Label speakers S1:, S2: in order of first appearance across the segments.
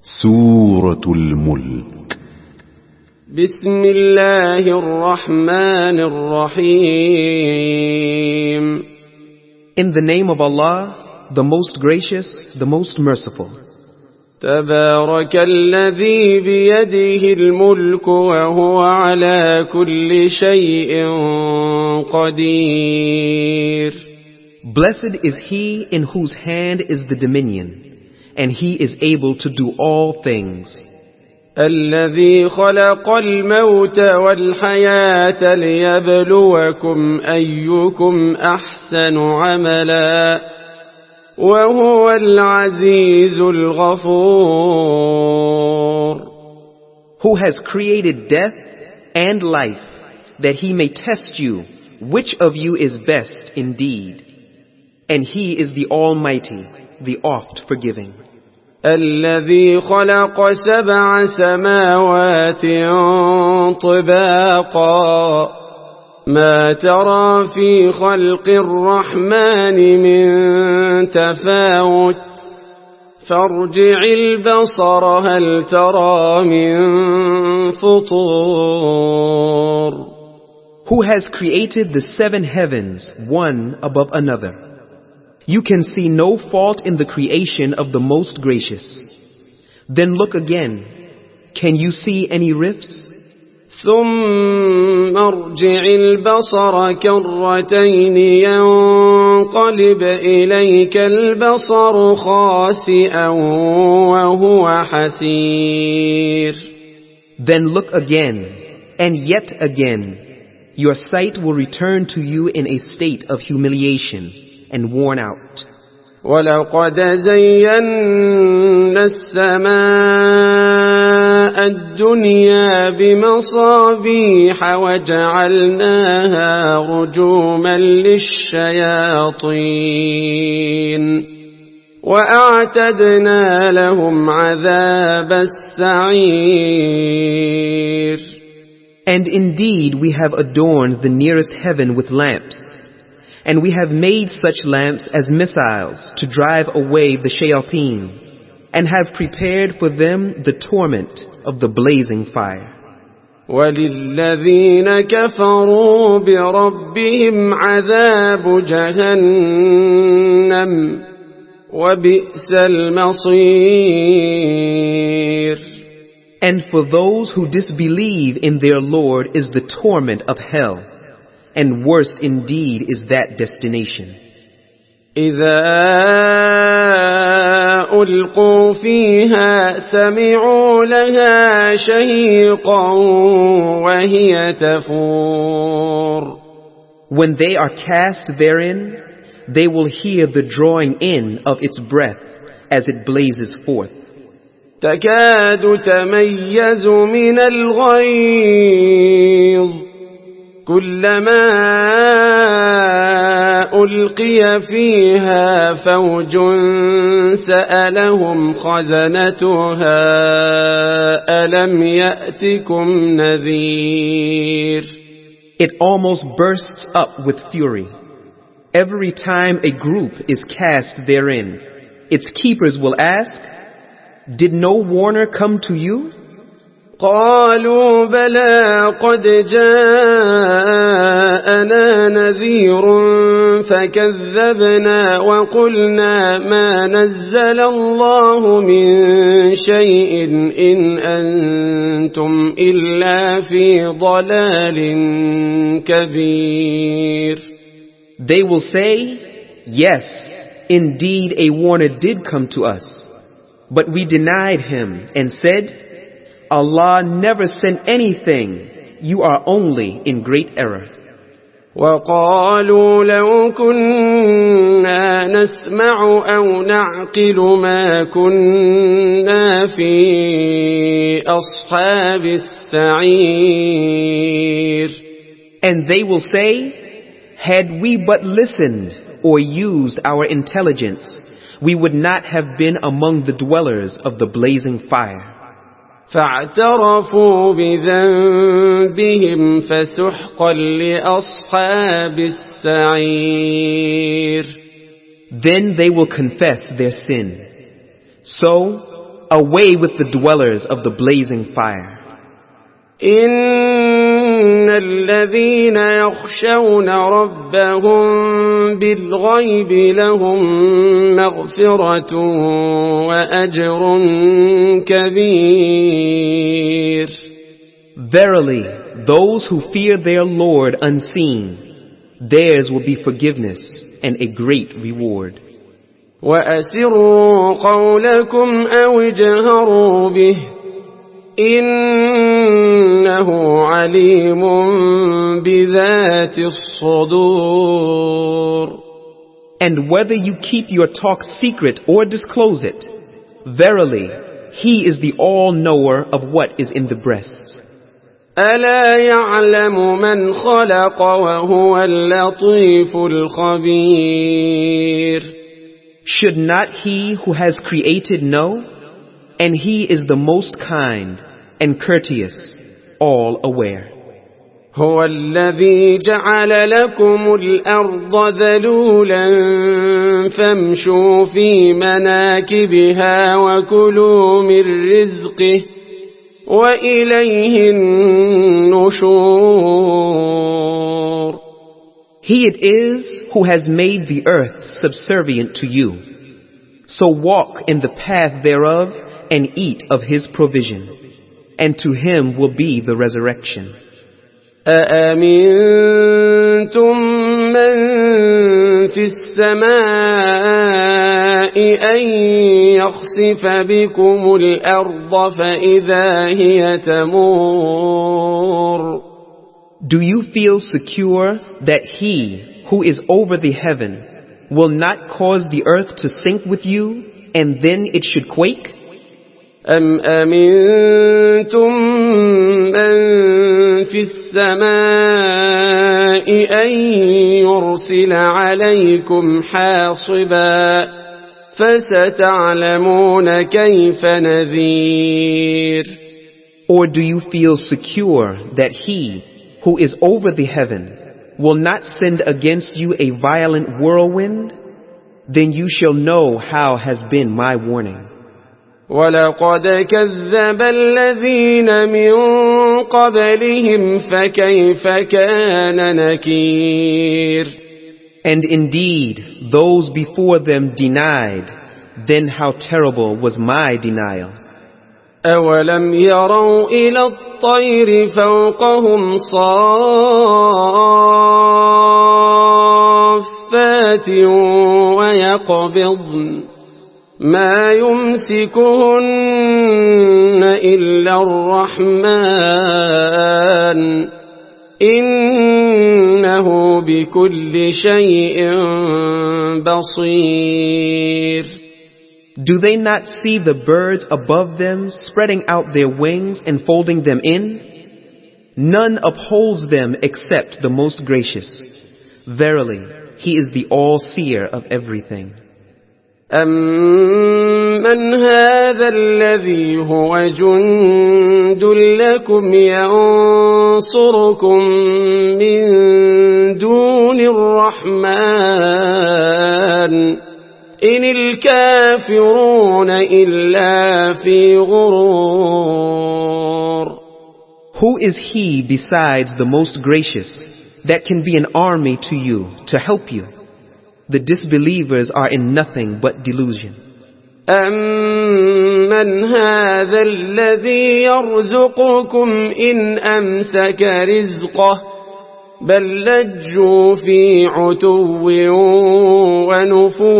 S1: سورة الملك.
S2: بسم الله الرحمن الرحيم.
S3: In the name of Allah, the most gracious, the most merciful.
S2: تبارك الذي بيده الملك وهو على كل شيء قدير.
S3: Blessed is he in whose hand is the dominion, and he is able to do all things.
S2: الذي خلق الموت والحياة ليبلوكم أيكم أحسن عملا وهو العزيز الغفور.
S3: Who has created death and life, that he may test you, which of you is best indeed. And he is the Almighty, the oft forgiving.
S2: الذي خلق 7 سماوات طباقا ما ترى في خلق الرحمن من تفاوت فارجع البصر هل ترى من فطور.
S3: Who has created the 7 heavens, one above another. You can see no fault in the creation of the most gracious. Then look again. Can you see any rifts?
S2: ثم ارجع البصر كرتين ينقلب إليك البصر خاسئا وهو حسير.
S3: Then look again, and yet again. Your sight will return to you in a state of humiliation and worn out.
S2: وَلَقَدْ زَيَّنَّا السَّمَاءَ الدُّنْيَا بِمَصَابِيحَ وَجَعَلْنَاهَا رُجُومًا لِلشَّيَاطِينِ وَأَعْتَدْنَا لَهُمْ عَذَابَ السَّعِيرِ.
S3: And indeed we have adorned the nearest heaven with lamps. And we have made such lamps as missiles to drive away the shayateen, and have prepared for them the torment of the blazing fire.
S2: وَلِلَّذِينَ كَفَرُوا بِرَبِّهِمْ عَذَابُ جَهَنَّمَ وَبِئْسَ الْمَصِيرُ.
S3: And for those who disbelieve in their Lord is the torment of hell. And worse indeed is that destination.
S2: إِذَا أُلْقُوا فِيهَا سَمِعُوا لَهَا شَهِيقًا وَهِيَ تَفُورُ.
S3: When they are cast therein, they will hear the drawing in of its breath as it blazes forth.
S2: تَكَادُ تَمَيَّزُ مِنَ الْغَيْظِ كلما ألقي فيها فوج سألهم خزنتها ألم يأتكم نذير.
S3: It almost bursts up with fury. Every time a group is cast therein, its keepers will ask, did no warner come to you?
S2: قالوا بلى قد جاءنا نذير فكذبنا وقلنا ما نزل الله من شيء إن أنتم إلا في ضلال كبير.
S3: They will say, yes, indeed a warner did come to us, but we denied him and said, Allah never sent anything. You are only in great error.
S2: وَقَالُوا لَوْ كُنَّا نَسْمَعُ أَوْ نَعْقِلُ مَا كُنَّا فِي أَصْحَابِ السَّعِيرِ.
S3: And they will say, had we but listened or used our intelligence, we would not have been among the dwellers of the blazing fire.
S2: فاعترفوا بذنبهم فسحقا لأصحاب السعير.
S3: Then they will confess their sin. So away with the dwellers of the blazing fire.
S2: إن الذين يخشون ربهم بالغيب لهم مغفرة وأجر كبير.
S3: Verily, those who fear their Lord unseen, theirs will be forgiveness and a great reward.
S2: وأسروا قولكم أو اجهروا به إنه عليم بذات الصدور.
S3: And whether you keep your talk secret or disclose it, verily, He is the all-knower of what is in the breasts.
S2: ألا يعلم من خلق وهو اللطيف الخبير.
S3: Should not He who has created know? And He is the most kind and courteous, all aware.
S2: هو الذي جعل لكم الأرض ذلولا فامشوا في مناكبها وكلوا من رزقه وإليه النشور.
S3: He it is who has made the earth subservient to you. So walk in the path thereof and eat of His provision, and to Him will be the resurrection.
S2: أأمنتم من في السماء أن يخسف بكم الأرض فإذا هي تمور.
S3: Do you feel secure that He who is over the heaven will not cause the earth to sink with you, and then it should quake?
S2: أم أمنتم من في السماء أن يرسل عليكم حاصبا فستعلمون كيف نذير.
S3: Or do you feel secure that He who is over the heaven will not send against you a violent whirlwind? Then you shall know how has been my warning.
S2: وَلَقَدْ كَذَّبَ الَّذِينَ مِنْ قَبْلِهِمْ فَكَيْفَ كَانَ نَكِيرٌ.
S3: And indeed, those before them denied, then how terrible was my denial.
S2: أَوَلَمْ يَرَوْا إِلَى الطَّيْرِ فَوْقَهُمْ صَافَّاتٍ وَيَقْبِضْنَ ما يمسكهن إلا الرحمن إنه بكل شيء بصير.
S3: Do they not see the birds above them spreading out their wings and folding them in? None upholds them except the most gracious. Verily, He is the all-seer of everything.
S2: أَمَّنْ هَذَا الَّذِي هُوَ جُندٌ لَكُمْ يَنصُرُكُم مِّن دُونِ الرَّحْمَنِ إِنِ الْكَافِرُونَ إِلَّا فِي غُرُورٍ.
S3: Who is He besides the most gracious that can be an army to you to help you? The disbelievers are in nothing but delusion.
S2: أَمَّنْ هَذَا الَّذِي يَرْزُقُكُمْ إِنْ أَمْسَكَ رِزْقَهُ بَلْ لَجُّوا فِي عُتُوٍّ وَنُفُورٍ.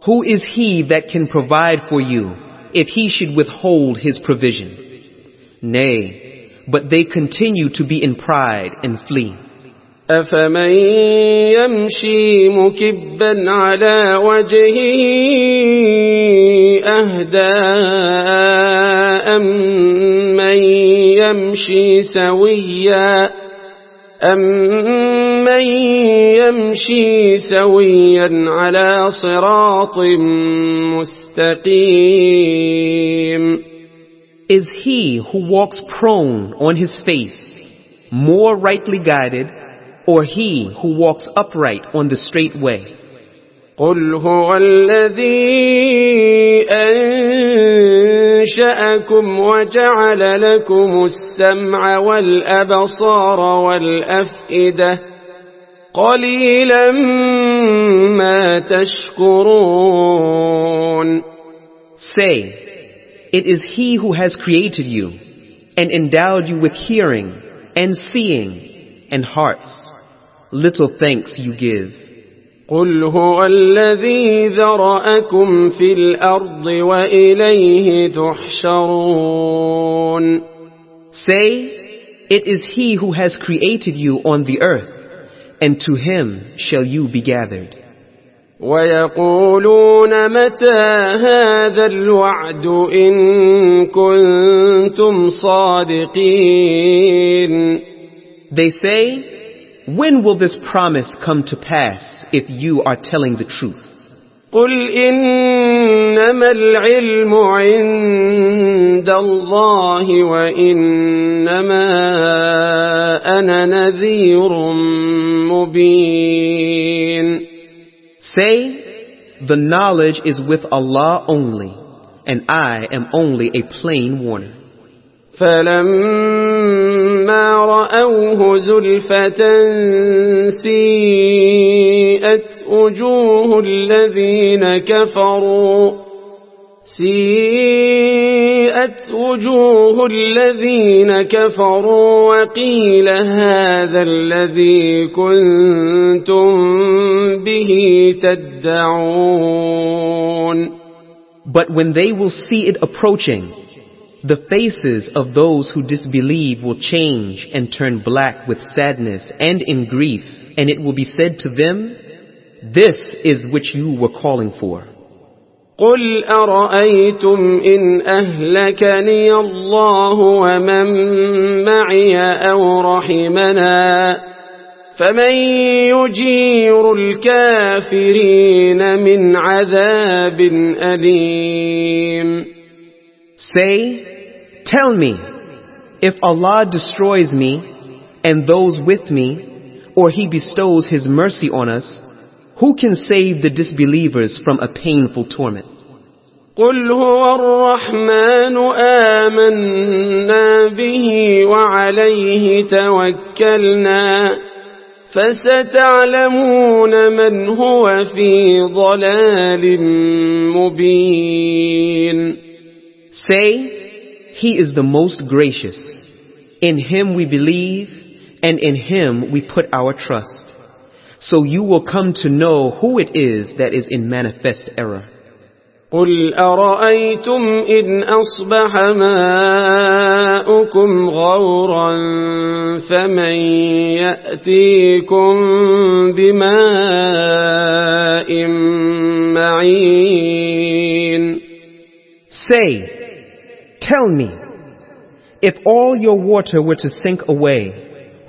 S3: Who is He that can provide for you if He should withhold His provision? Nay, but they continue to be in pride and flee.
S2: أَفَمَن يَمْشِي مُكِبًّا عَلَى وَجْهِهِ أَهْدَىٰ أَمَّن يَمْشِي سَوِيًّا عَلَى صِرَاطٍ مُسْتَقِيمٍ.
S3: Is he who walks prone on his face more rightly guided, or he who walks upright on the straight way?
S2: قل هو الذي أنشأكم وجعل لكم السمع والأبصار والأفئدة قليلا ما تشكرون.
S3: Say, it is He who has created you and endowed you with hearing and seeing and hearts. Little thanks you give.
S2: قل هو الذي ذرأكم في الأرض وإليه تحشرون.
S3: Say, it is He who has created you on the earth, and to Him shall you be gathered.
S2: ويقولون متى هذا الوعد إن كنتم صادقين.
S3: They say, when will this promise come to pass if you are telling the truth?
S2: قل إنما العلم عند الله وإنما أنا نذير مبين.
S3: Say, the knowledge is with Allah only, and I am only a plain warner.
S2: فلما رأوه زلفة سيئت وجوه الذين كفروا وقيل هذا الذي كنتم به تدعون.
S3: But when they will see it approaching, the faces of those who disbelieve will change and turn black with sadness and in grief, and it will be said to them, this is which you were calling for.
S2: قل أرأيتم إن أهلكني الله ومن معي أو رحمنا فمن يجير الكافرين من عذاب أليم.
S3: Say, tell me, if Allah destroys me and those with me, or He bestows His mercy on us, who can save the disbelievers from a painful torment?
S2: قل هو الرحمن آمنا به وعليه توكلنا فستعلمون من هو في ضلال مبين.
S3: Say, He is the most gracious. In Him we believe, and in Him we put our trust. So you will come to know who it is that is in manifest error.
S2: قل أرأيتم إن أصبح ماؤكم غورا فمن يأتيكم بماء معين.
S3: Say, tell me, if all your water were to sink away,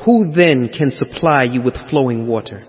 S3: who then can supply you with flowing water?